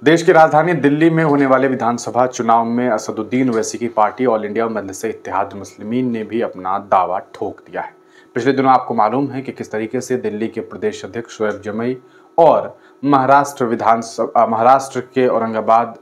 देश की राजधानी दिल्ली में होने वाले विधानसभा चुनाव में असदुद्दीन ओवैसी की पार्टी ऑल इंडिया मजलिस-ए-इत्तेहाद मुस्लिमीन ने भी अपना दावा ठोक दिया है। पिछले दिनों आपको मालूम है कि किस तरीके से दिल्ली के प्रदेश अध्यक्ष शोएब जमई और महाराष्ट्र के औरंगाबाद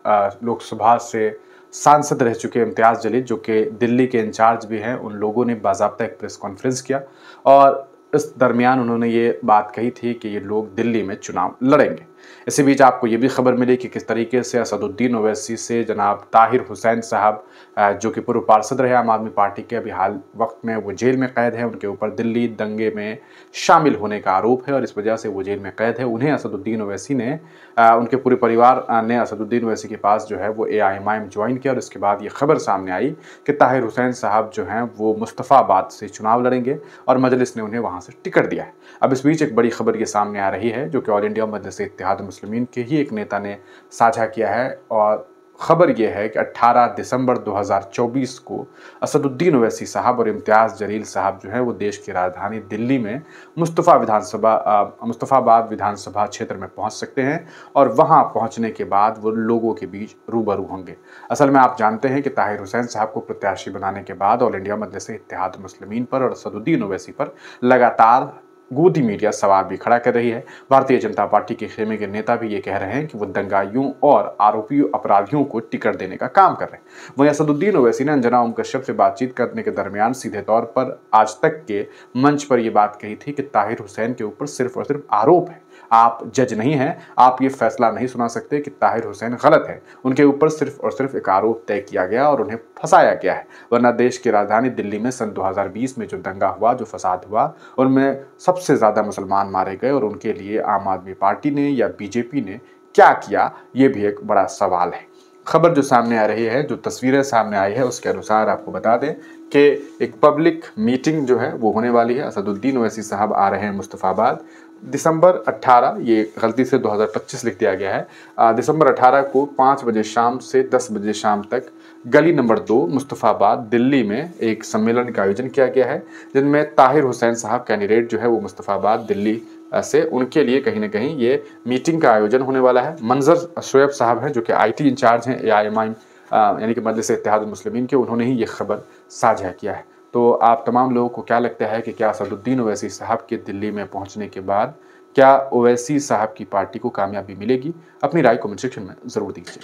लोकसभा से सांसद रह चुके इम्तियाज जलील, जो कि दिल्ली के इंचार्ज भी हैं, उन लोगों ने बाकायदा एक प्रेस कॉन्फ्रेंस किया और इस दरमियान उन्होंने ये बात कही थी कि ये लोग दिल्ली में चुनाव लड़ेंगे। इसी बीच आपको ये भी खबर मिली कि किस तरीके से असदुद्दीन ओवैसी से जनाब ताहिर हुसैन साहब, जो कि पूर्व पार्षद रहे आम आदमी पार्टी के, अभी हाल वक्त में वो जेल में कैद है। उनके ऊपर दिल्ली दंगे में शामिल होने का आरोप है और इस वजह से वो जेल में कैद है। उन्हें असदुद्दीन ओवैसी ने, उनके पूरे परिवार ने असदुद्दीन ओवैसी के पास जो है वो AIMIM ज्वाइन किया और इसके बाद ये खबर सामने आई कि ताहिर हुसैन साहब जो हैं वो मुस्तफ़ाबाद से चुनाव लड़ेंगे और मजलिस ने उन्हें वहाँ से टिकट दिया है। अब इस बीच एक बड़ी खबर ये सामने आ रही है, जो कि ऑल इंडिया मजलिस-ए-इत्तेहाद मुस्लिमीन के ही एक नेता ने साझा किया है और खबर यह है कि 18 दिसंबर 2024 को असदुद्दीन ओवैसी साहब और इम्तियाज जलील साहब जो हैं वो देश की राजधानी दिल्ली में मुस्तफ़ाबाद विधानसभा क्षेत्र में पहुंच सकते हैं और वहां पहुंचने के बाद वो लोगों के बीच रूबरू होंगे। असल में आप जानते हैं कि ताहिर हुसैन साहब को प्रत्याशी बनाने के बाद ऑल इंडिया मजलिस-ए-इत्तेहाद मुस्लिमीन पर और असदुद्दीन ओवैसी पर लगातार गोदी मीडिया सवाल भी खड़ा कर रही है। भारतीय जनता पार्टी के खेमे के नेता भी ये कह रहे हैं कि वो दंगाइयों और आरोपियों अपराधियों को टिकट देने का काम कर रहे हैं। वहीं असदुद्दीन ओवैसी ने अंजना ओम कश्यप से बातचीत करने के दरमियान सीधे तौर पर आज तक के मंच पर यह बात कही थी कि ताहिर हुसैन के ऊपर सिर्फ और सिर्फ आरोप है, आप जज नहीं हैं, आप ये फैसला नहीं सुना सकते कि ताहिर हुसैन गलत है। उनके ऊपर सिर्फ और सिर्फ एक आरोप तय किया गया और उन्हें फंसाया गया है, वरना देश की राजधानी दिल्ली में सन 2020 में जो दंगा हुआ, जो फसाद हुआ, उनमें सबसे ज़्यादा मुसलमान मारे गए और उनके लिए आम आदमी पार्टी ने या बीजेपी ने क्या किया, ये भी एक बड़ा सवाल है। खबर जो सामने आ रही है, जो तस्वीरें सामने आई है, उसके अनुसार आपको बता दें कि एक पब्लिक मीटिंग जो है वो होने वाली है। असदुद्दीन ओवैसी साहब आ रहे हैं मुस्तफ़ाबाद दिसंबर 18, ये गलती से 2025 लिख दिया गया है, दिसंबर 18 को 5 बजे शाम से 10 बजे शाम तक गली नंबर 2 मुस्तफ़ाबाद दिल्ली में एक सम्मेलन का आयोजन किया गया है, जिनमें ताहिर हुसैन साहब कैंडिडेट जो है वो मुस्तफ़ाबाद दिल्ली से, उनके लिए कहीं ना कहीं ये मीटिंग का आयोजन होने वाला है। मंजर शोएब साहब हैं, जो कि IT इंचार्ज हैं AIMIM यानी कि मजलिस-ए-इत्तेहाद मुस्लिमीन के, उन्होंने ही ये खबर साझा किया है। तो आप तमाम लोगों को क्या लगता है कि क्या असदुद्दीन ओवैसी साहब के दिल्ली में पहुंचने के बाद क्या ओवैसी साहब की पार्टी को कामयाबी मिलेगी? अपनी राय कमेंट सेक्शन में ज़रूर दीजिए।